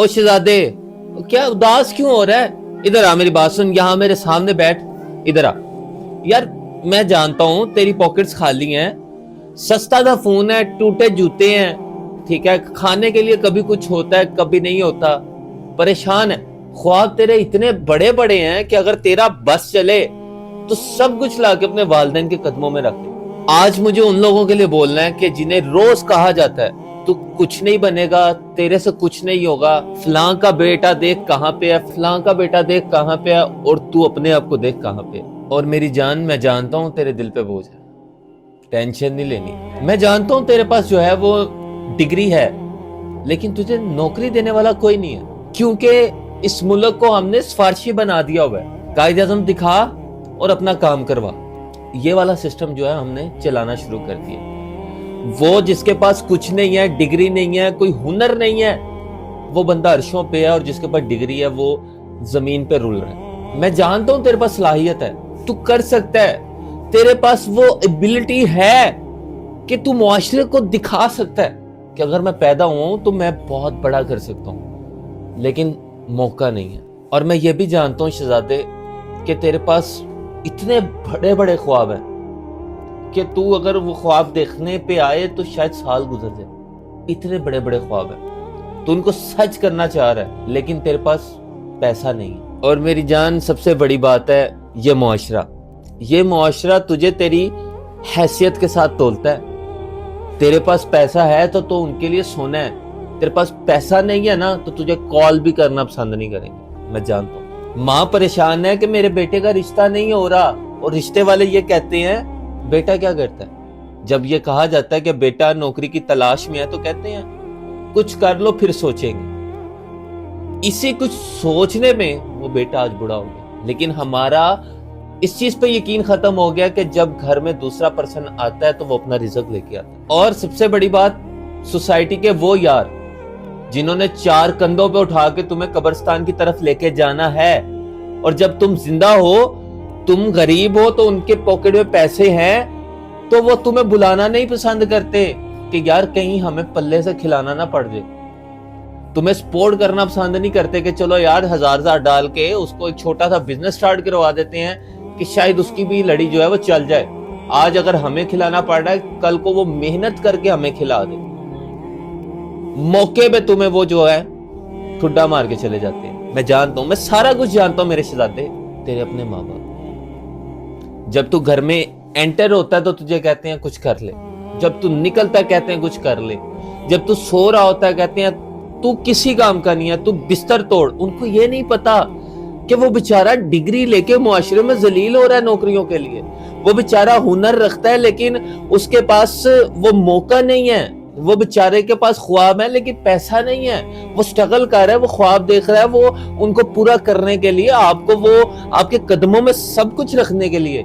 او شہزادے کیا اداس کیوں ہو رہا ہے؟ ادھر آ میری بات سن، یہاں میرے سامنے بیٹھ، ادھر آ یار۔ میں جانتا ہوں تیری پاکٹس خالی ہیں، سستا تھا فون ہے، ٹوٹے جوتے ہیں، ٹھیک ہے، کھانے کے لیے کبھی کچھ ہوتا ہے کبھی نہیں ہوتا، پریشان ہے۔ خواب تیرے اتنے بڑے بڑے ہیں کہ اگر تیرا بس چلے تو سب کچھ لا کے اپنے والدین کے قدموں میں رکھ دے۔ آج مجھے ان لوگوں کے لیے بولنا ہے کہ جنہیں روز کہا جاتا ہے تو کچھ نہیں بنے گا، تیرے سے کچھ نہیں ہوگا، فلاں کا بیٹا دیکھ کہاں پہ ہے، فلاں کا بیٹا دیکھ کہاں پہ ہے، اور تو اپنے آپ کو دیکھ کہاں پہ ہے۔ اور میری جان، میں جانتا ہوں تیرے دل پہ بوجھ ہے، ٹینشن نہیں لینی۔ میں جانتا ہوں تیرے پاس جو ہے وہ ڈگری ہے، لیکن تجھے نوکری دینے والا کوئی نہیں ہے، کیونکہ اس ملک کو ہم نے سفارشی بنا دیا ہوا ہے۔ قائد اعظم دکھا اور اپنا کام کروا، یہ والا سسٹم جو ہے ہم نے چلانا شروع کر دیا۔ وہ جس کے پاس کچھ نہیں ہے، ڈگری نہیں ہے، کوئی ہنر نہیں ہے، وہ بندہ عرشوں پہ ہے، اور جس کے پاس ڈگری ہے وہ زمین پہ رول رہا ہے۔ میں جانتا ہوں تیرے پاس صلاحیت ہے، تو کر سکتا ہے، تیرے پاس وہ ایبلٹی ہے کہ تو معاشرے کو دکھا سکتا ہے کہ اگر میں پیدا ہوا ہوں تو میں بہت بڑا کر سکتا ہوں، لیکن موقع نہیں ہے۔ اور میں یہ بھی جانتا ہوں شہزادے کہ تیرے پاس اتنے بڑے بڑے خواب ہیں کہ تو اگر وہ خواب دیکھنے پہ آئے تو شاید سال گزر جائے۔ اتنے بڑے بڑے خواب ہیں، تو ان کو سچ کرنا چاہ رہا ہے، لیکن تیرے پاس پیسہ نہیں ہے۔ اور میری جان، سب سے بڑی بات ہے یہ معاشرہ تجھے تیری حیثیت کے ساتھ تولتا ہے۔ تیرے پاس پیسہ ہے تو ان کے لیے سونا ہے، تیرے پاس پیسہ نہیں ہے نا تو تجھے کال بھی کرنا پسند نہیں کریں گے، میں جانتا ہوں۔ ماں پریشان ہے کہ میرے بیٹے کا رشتہ نہیں ہو رہا، اور رشتے والے یہ کہتے ہیں بیٹا کیا کرتا ہے؟ جب یہ کہا جاتا ہے کہ بیٹا نوکری کی تلاش میں ہے تو کہتے ہیں کچھ کر لو پھر سوچیں گے۔ اسی کچھ سوچنے میں وہ بیٹا آج بڑا ہو گیا۔ لیکن ہمارا اس چیز پہ یقین ختم ہو گیا کہ جب گھر میں دوسرا پرسن آتا ہے تو وہ اپنا رزق لے کے آتا ہے۔ اور سب سے بڑی بات، سوسائٹی کے وہ یار جنہوں نے 4 کندھوں پہ اٹھا کے تمہیں قبرستان کی طرف لے کے جانا ہے، اور جب تم زندہ ہو، تم غریب ہو تو ان کے پاکٹ میں پیسے ہیں تو وہ تمہیں بلانا نہیں پسند کرتے کہ یار کہیں ہمیں پلے سے کھلانا نہ پڑ جائے۔ تمہیں سپورٹ کرنا پسند نہیں کرتے کہ چلو یار 1000 ڈال کے اس کو ایک چھوٹا سا بزنس سٹارٹ کروا دیتے ہیں کہ شاید اس کی بھی لڑی جو ہے وہ چل جائے۔ آج اگر ہمیں کھلانا پڑ رہا ہے، کل کو وہ محنت کر کے ہمیں کھلا دے۔ موقع پہ تمہیں وہ جو ہے ٹھڈا مار کے چلے جاتے ہیں۔ میں جانتا ہوں، میں سارا کچھ جانتا ہوں میرے شہزادے، تیرے اپنے ماں باپ جب تو گھر میں انٹر ہوتا ہے تو تجھے کہتے ہیں کچھ کر لے، جب تو نکلتا ہے کہتے ہیں کچھ کر لے، جب تو سو رہا ہوتا ہے کہتے ہیں تو کسی کام کا نہیں ہے، تو بستر توڑ۔ ان کو یہ نہیں پتا کہ وہ بیچارہ ڈگری لے کے معاشرے میں ذلیل ہو رہا ہے نوکریوں کے لیے، وہ بیچارہ ہنر رکھتا ہے لیکن اس کے پاس وہ موقع نہیں ہے، وہ بیچارے کے پاس خواب ہے لیکن پیسہ نہیں ہے، وہ سٹرگل کر رہا ہے، وہ خواب دیکھ رہا ہے، وہ ان کو پورا کرنے کے لیے آپ کو وہ آپ کے قدموں میں سب کچھ رکھنے کے لیے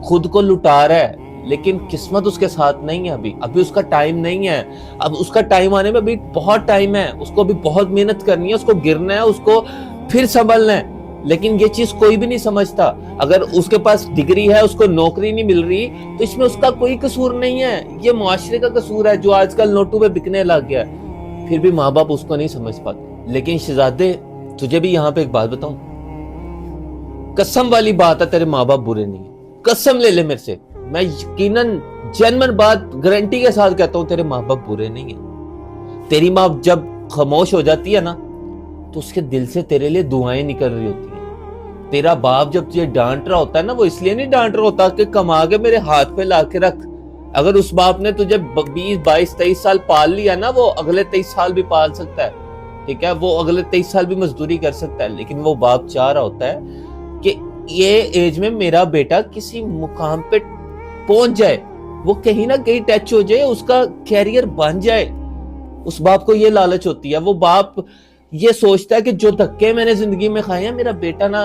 خود کو لٹا رہا ہے، لیکن قسمت اس کے ساتھ نہیں ہے۔ ابھی اس کا ٹائم نہیں ہے، اب اس کا ٹائم آنے میں ابھی بہت ٹائم ہے، اس کو بھی بہت محنت کرنی ہے، اس کو گرنا ہے، اس کو پھر سنبھلنا ہے۔ لیکن یہ چیز کوئی بھی نہیں سمجھتا۔ اگر اس کے پاس ڈگری ہے، اس کو نوکری نہیں مل رہی تو اس میں اس کا کوئی قصور نہیں ہے، یہ معاشرے کا قصور ہے جو آج کل نوٹوں پہ بکنے لگ گیا ہے۔ پھر بھی ماں باپ اس کو نہیں سمجھ پاتے۔ لیکن شہزادے، تجھے بھی یہاں پہ ایک بات بتاؤں، قسم والی بات ہے، تیرے ماں باپ برے نہیں ہیں، قسم لے لے میرے سے، میں یقیناً جنمن بات گارنٹی کے ساتھ کہتا ہوں، تیرے ماں باپ برے نہیں ہیں۔ تیری ماں جب خاموش ہو جاتی ہے نا تو اس کے دل سے تیرے لیے دعائیں نکل رہی ہوتی ہیں۔ تیرا باپ جب تجھے ڈانٹ رہا ہوتا ہے نا، وہ اس لیے نہیں ڈانٹ رہا ہوتا کہ کما کے میرے ہاتھ پہ لا کے رکھ۔ اگر اس باپ نے تجھے 20 22 23 سال پال لیا نا، وہ اگلے 23 سال بھی پال سکتا ہے، ٹھیک ہے، وہ اگلے 23 سال بھی مزدوری کر سکتا ہے، لیکن وہ باپ چاہ رہا ہوتا ہے کہ یہ ایج میں میرا بیٹا کسی مقام پہ پہنچ جائے، وہ کہیں نہ کہیں ٹچ ہو جائے، اس کا کیریئر بن جائے۔ اس باپ کو یہ لالچ ہوتی ہے، وہ باپ یہ سوچتا ہے کہ جو دھکے میں نے زندگی میں کھائے ہیں میرا بیٹا نہ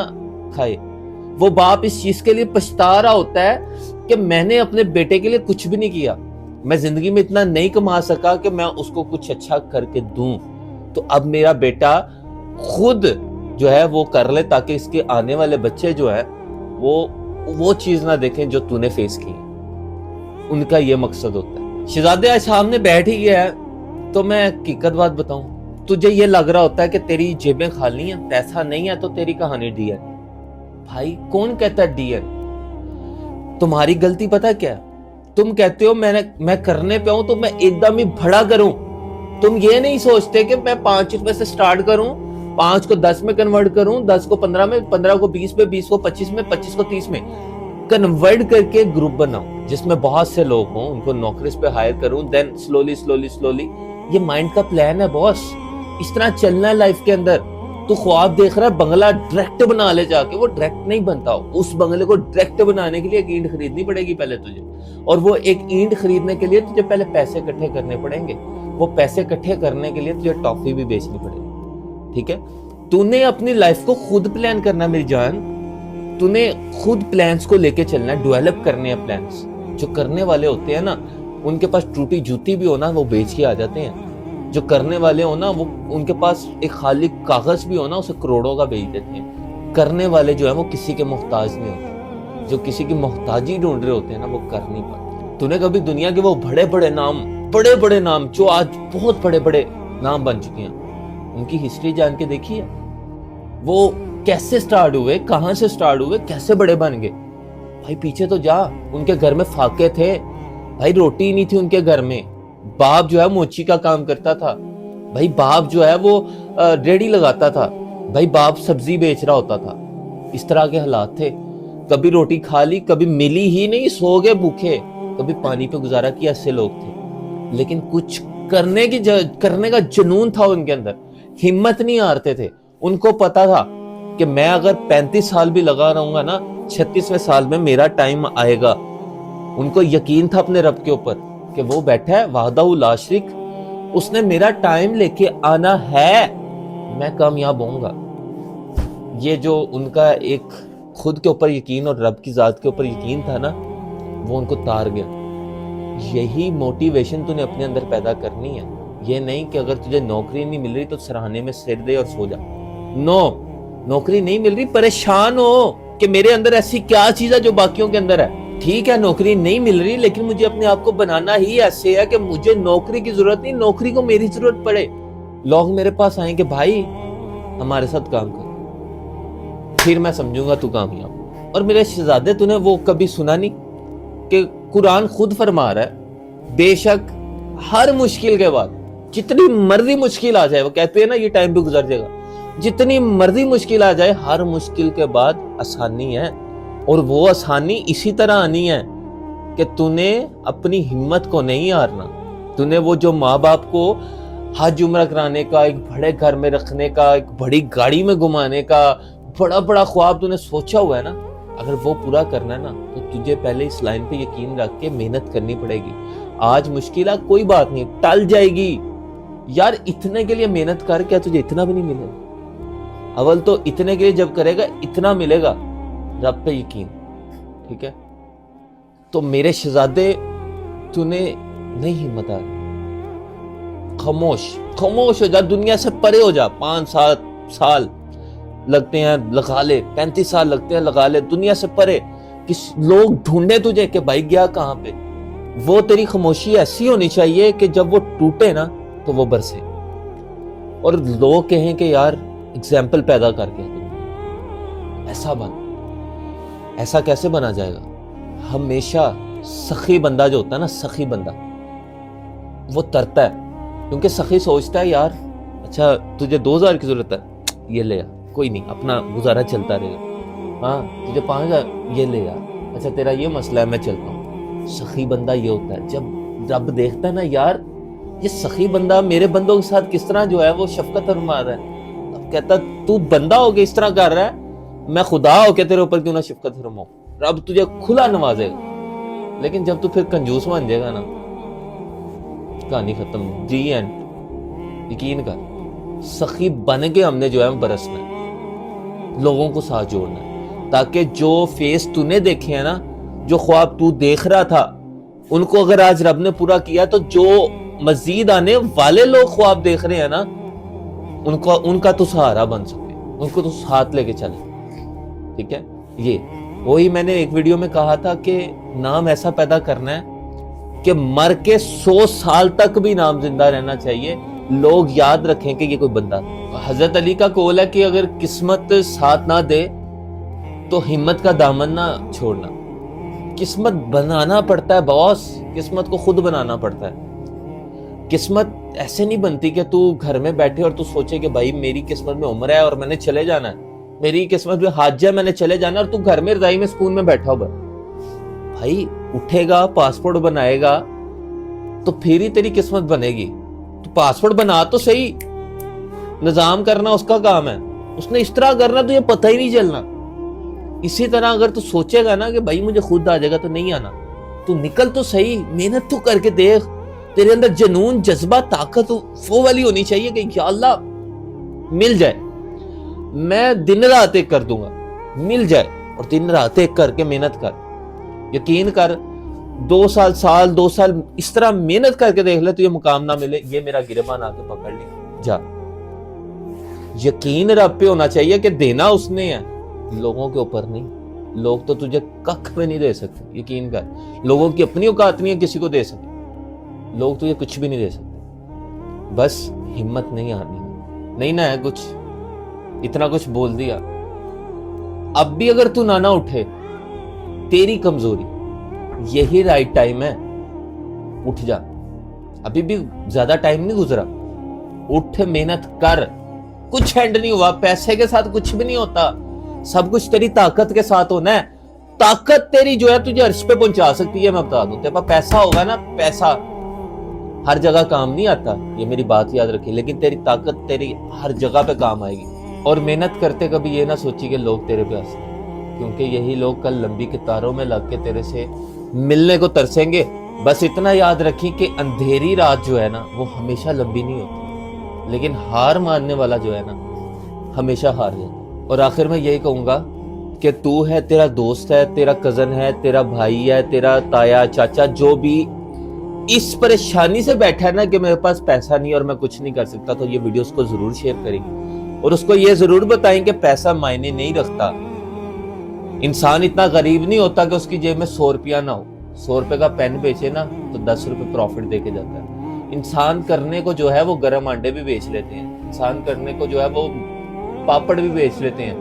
کھائے۔ وہ باپ اس چیز کے لیے پچھتا رہا ہوتا ہے کہ میں نے اپنے بیٹے کے لیے کچھ بھی نہیں کیا، میں زندگی میں اتنا نہیں کما سکا کہ میں اس کو کچھ اچھا کر کے دوں، تو اب میرا بیٹا خود جو ہے وہ کر لے تاکہ اس کے آنے والے بچے جو ہے وہ چیز نہ دیکھیں جو تو نے فیس کی۔ ان کا یہ مقصد ہوتا ہے۔ شہزادے آج سامنے بیٹھ ہی گیا ہے تو میں حقیقت بات بتاؤں، تجھے یہ لگ رہا ہوتا ہے کہ تیری جیبیں خالی ہیں, پیسہ نہیں ہے, تو تیری کہانی ڈیئر. بھائی کون کہتا ہے ڈیئر؟ تمہاری غلطی پتہ کیا ہے؟ تم کہتے ہو میں کرنے پہ ہوں تو میں ایک دم ہی بڑا کروں. تم یہ نہیں سوچتے کہ میں 5 روپے سے سٹارٹ کروں, 5 کو 10 میں کنورٹ کروں, 10 کو 15 میں, 15 کو 20 میں, 20 کو 25 میں, 25 کو 30 میں کنورٹ کر کے گروپ بناؤں جس میں بہت سے لوگ ہوں, ان کو نوکریز پہ ہائر کروں, دین سلولی. یہ مائنڈ کا پلان ہے باس, اس طرح چلنا ہے لائف کے اندر. تو خواب دیکھ رہا ہے بنگلہ ڈائریکٹ بنا لے جا کے, وہ ڈائریکٹ نہیں بنتا. اس بنگلے کو ڈائریکٹ بنانے کے لیے ایک اینٹ خریدنی پڑے گی پہلے تجھے, اور وہ ایک اینٹ خریدنے کے لیے تجھے پہلے پیسے اکٹھے کرنے پڑیں گے. وہ پیسے اکٹھے کرنے کے لیے تجھے ٹافی بھی بیچنی پڑے گی. ٹھیک ہے, تو نے اپنی لائف کو خود پلان کرنا میری جان. تو نے خود پلانس کو لے کے چلنا ہے, ڈیولپ کرنے ہیں پلانس. جو کرنے والے ہوتے ہیں نا, ان کے پاس ٹوٹی جوتی بھی ہونا وہ بیچ کے آ جاتے ہیں. جو کرنے والے ہو نا, وہ ان کے پاس ایک خالی کاغذ بھی ہونا, اسے کروڑوں کا بیچ دیتے ہیں. کرنے والے جو ہیں وہ کسی کے محتاج نہیں ہوتے. جو کسی کی محتاجی ڈھونڈ رہے ہوتے ہیں نا, وہ کر نہیں پاتے. تو نے کبھی دنیا کے وہ بڑے بڑے نام جو آج بہت بڑے بڑے نام بن چکے ہیں, ان کی ہسٹری جان کے دیکھی ہے؟ وہ کیسے سٹارٹ ہوئے, کہاں سے سٹارٹ ہوئے, کیسے بڑے بن گئے؟ بھائی پیچھے تو جا. ان کے گھر میں فاقے تھے بھائی, روٹی نہیں تھی ان کے گھر میں. باپ جو ہے موچی کا کام کرتا تھا بھائی, باپ جو ہے وہ ریڑھی لگاتا تھا بھائی, باپ سبزی بیچ رہا ہوتا تھا. اس طرح کے حالات تھے. کبھی روٹی کھا لی, کبھی ملی ہی نہیں, سو گئے بھوکے, کبھی پانی پہ گزارا کیا, ایسے لوگ تھے. لیکن کچھ کرنے کا جنون تھا ان کے اندر, ہمت نہیں ہارتے تھے. ان کو پتا تھا کہ میں اگر 35 سال بھی لگا رہوں گا نا, 36ویں سال میں میرا ٹائم آئے گا. ان کو یقین تھا اپنے رب کے اوپر کہ وہ بیٹھا ہے وحدہ لا شریک, اس نے میرا ٹائم لے کے آنا ہے, میں کامیاب ہوں گا. یہ جو ان کا ایک خود کے اوپر یقین اور رب کی ذات کے اوپر یقین تھا نا, وہ ان کو تار گیا. یہی موٹیویشن تو نے اپنے اندر پیدا کرنی ہے. یہ نہیں کہ اگر تجھے نوکری نہیں مل رہی تو سراہنے میں سر دے اور سو جا. نو, نوکری نہیں مل رہی, پریشان ہو کہ میرے اندر ایسی کیا چیز ہے جو باقیوں کے اندر ہے. ٹھیک ہے نوکری نہیں مل رہی, لیکن مجھے اپنے آپ کو بنانا ہی ایسے ہے کہ مجھے نوکری کی ضرورت نہیں, نوکری کو میری ضرورت پڑے. لوگ میرے پاس آئیں کہ بھائی ہمارے ساتھ کام کر, پھر میں سمجھوں گا تو کامیاب. اور میرے شہزادے, تو نے وہ کبھی سنا نہیں کہ قرآن خود فرما رہا ہے, بے شک ہر مشکل کے بعد جتنی مرضی مشکل آ جائے, وہ کہتے ہیں نا یہ ٹائم بھی گزر جائے گا, جتنی مرضی مشکل آ جائے, ہر مشکل کے بعد آسانی ہے. اور وہ آسانی اسی طرح آنی ہے کہ تو نے اپنی ہمت کو نہیں ہارنا. تو نے وہ جو ماں باپ کو حج عمرہ کرانے کا, ایک بڑے گھر میں رکھنے کا, ایک بڑی گاڑی میں گھمانے کا بڑا خواب تو نے سوچا ہوا ہے نا, اگر وہ پورا کرنا ہے نا, تو تجھے پہلے اس لائن پہ یقین رکھ کے محنت کرنی پڑے گی. آج مشکل ہے, کوئی بات نہیں, ٹل جائے گی یار. اتنے کے لیے محنت کر, کیا تجھے اتنا بھی نہیں ملے گا؟ اول تو اتنے کے لیے جب کرے گا اتنا ملے گا, رب پہ یقین. ٹھیک ہے, تو میرے شہزادے تو نے نہیں ہمت آ, خاموش ہو جا, دنیا سے پرے ہو جا. 5-7 سال لگتے ہیں لگا لے, 35 سال لگتے ہیں لگا لے, دنیا سے پرے. لوگ ڈھونڈے تجھے کہ بھائی گیا کہاں پہ. وہ تیری خاموشی ایسی ہونی چاہیے کہ جب وہ ٹوٹے نا تو وہ برسے, اور لوگ کہیں کہ یار ایگزامپل پیدا کر کے ایسا بن. ایسا کیسے بنا جائے گا؟ ہمیشہ سخی بندہ جو ہوتا ہے نا, سخی بندہ وہ ترتا ہے, کیونکہ سخی سوچتا ہے یار اچھا تجھے 2000 کی ضرورت ہے, یہ لے آ, کوئی نہیں اپنا گزارا چلتا رہے گا. ہاں تجھے 5000, یہ لے آ, اچھا تیرا یہ مسئلہ ہے, میں چلتا ہوں. سخی بندہ یہ ہوتا ہے. جب رب دیکھتا ہے نا یار یہ سخی بندہ میرے بندوں کے ساتھ کس طرح جو ہے وہ شفقت فرما رہا ہے, اب کہتا تو بندہ ہو کے اس طرح کر رہا ہے, میں خدا ہو کے تیرے اوپر کیوں نہ شفقت فرماؤں. رب تجھے کھلا نوازے گا. لیکن جب تو پھر کنجوس بن جائے گا نا, کہانی ختم, جی اینڈ. یقین کر, سخی بن کے ہم نے جو ہے برسنا ہے, لوگوں کو ساتھ جوڑنا ہے, تاکہ جو فیس تو نے دیکھے ہیں نا, جو خواب تو دیکھ رہا تھا, ان کو اگر آج رب نے پورا کیا تو جو مزید آنے والے لوگ خواب دیکھ رہے ہیں نا, ان کا تو سہارا بن سکے, ان کو تو ساتھ لے کے چلے. ٹھیک ہے, یہ وہی میں نے ایک ویڈیو میں کہا تھا کہ نام ایسا پیدا کرنا ہے کہ مر کے 100 سال تک بھی نام زندہ رہنا چاہیے, لوگ یاد رکھیں کہ یہ کوئی بندہ. حضرت علی کا قول ہے کہ اگر قسمت ساتھ نہ دے تو ہمت کا دامن نہ چھوڑنا. قسمت بنانا پڑتا ہے باس, قسمت کو خود بنانا پڑتا ہے. قسمت ایسے نہیں بنتی کہ تو گھر میں بیٹھے اور تو سوچے کہ بھائی میری قسمت میں عمر ہے اور میں نے چلے جانا ہے, میری قسمت میں حج ہے میں نے چلے جانا ہے, اور تو گھر میں رضائی میں سکون میں بیٹھا ہوا. بھائی اٹھے گا, پاسپورٹ بنائے گا تو پھر ہی تیری قسمت بنے گی. تو پاسپورٹ بنا تو صحیح, نظام کرنا اس کا کام ہے, اس نے اس طرح کرنا تجھے پتہ ہی نہیں چلنا. اسی طرح اگر تو سوچے گا نا کہ بھائی مجھے خود آ جائے گا تو نہیں آنا, تو نکل تو صحیح, محنت تو کر کے دیکھ. تیرے اندر جنون, جذبہ, طاقت وہ والی ہونی چاہیے کہ یا اللہ مل جائے, میں دن رات ایک کر دوں گا, مل جائے. اور دن رات ایک کر کے محنت کر, یقین کر 2 سال اس طرح محنت کر کے دیکھ لے تو یہ مقام نہ ملے, یہ میرا گربان آ کے پکڑ لے جا. یقین رب پہ ہونا چاہیے کہ دینا اس نے ہے, لوگوں کے اوپر نہیں. لوگ تو تجھے ککھ میں نہیں دے سکتے, یقین کر. لوگوں کی اپنی اوقات نہیں ہے کسی کو دے سکتے, لوگ تجھے کچھ بھی نہیں دے سکتے. بس ہمت نہیں آنی, نہیں نہ ہے کچھ, اتنا کچھ بول دیا. اب بھی اگر تو نہ اٹھے, تیری کمزوری, یہی رائٹ ٹائم ہے, اٹھ جا. ابھی بھی زیادہ ٹائم نہیں گزرا, اٹھ محنت کر. کچھ اینڈ نہیں ہوا, پیسے کے ساتھ کچھ بھی نہیں ہوتا, سب کچھ تیری طاقت کے ساتھ ہونا ہے. طاقت تیری جو ہے تجھے عرش پہ پہنچا سکتی ہے, میں بتا دوں. تیرے پاس پیسہ ہوگا نا, پیسہ ہر جگہ کام نہیں آتا, یہ میری بات یاد رکھیں, لیکن تیری طاقت تیری ہر جگہ پہ کام آئے گی. اور محنت کرتے کبھی یہ نہ سوچی کہ لوگ تیرے پہ ہنسیں, کیونکہ یہی لوگ کل لمبی قطاروں میں لگ کے تیرے سے ملنے کو ترسیں گے. بس اتنا یاد رکھیں کہ اندھیری رات جو ہے نا وہ ہمیشہ لمبی نہیں ہوتی, لیکن ہار ماننے والا جو ہے نا ہمیشہ ہار جاتا. اور آخر میں یہی کہوں گا کہ تو ہے, تیرا دوست ہے, تیرا کزن ہے, تیرا بھائی ہے, تیرا تایا چاچا, جو بھی اس پریشانی سے بیٹھا ہے نا کہ میرے پاس پیسہ نہیں اور میں کچھ نہیں کر سکتا, تو یہ ویڈیو اس کو ضرور شیئر کریں گے اور اس کو یہ ضرور بتائیں کہ پیسہ معنی نہیں رکھتا. انسان اتنا غریب نہیں ہوتا کہ اس کی جیب میں 100 روپیہ نہ ہو. 100 روپے کا پین بیچے نا تو 10 روپے پروفٹ دے کے جاتا ہے. انسان کرنے کو جو ہے وہ گرم انڈے بھی بیچ لیتے ہیں, انسان کرنے کو جو ہے وہ پاپڑ بھی بیچ لیتے ہیں.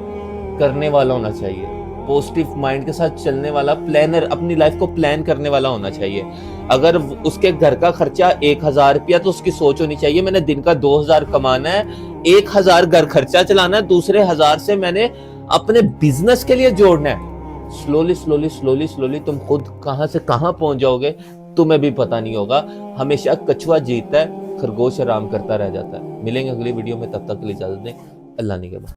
کرنے والا ہونا چاہیے, پوزیٹیو مائنڈ کے ساتھ چلنے والا, پلانر, اپنی لائف کو پلان کرنے والا ہونا چاہیے. اگر اس کے گھر کا خرچہ 1000 روپیہ, تو اس کی سوچ ہونی چاہیے میں نے دن کا 2000 کمانا ہے, 1000 گھر خرچہ چلانا ہے, دوسرے 1000 سے میں نے اپنے بزنس کے لیے جوڑنا ہے. سلولی تم خود کہاں سے کہاں پہنچ جاؤ گے تمہیں بھی پتہ نہیں ہوگا. ہمیشہ کچھوا جیتتا ہے, خرگوش آرام کرتا رہ جاتا ہے. ملیں گے اگلی ویڈیو میں, تب تک کے لیے اجازت دیں. اللہ نگہبان.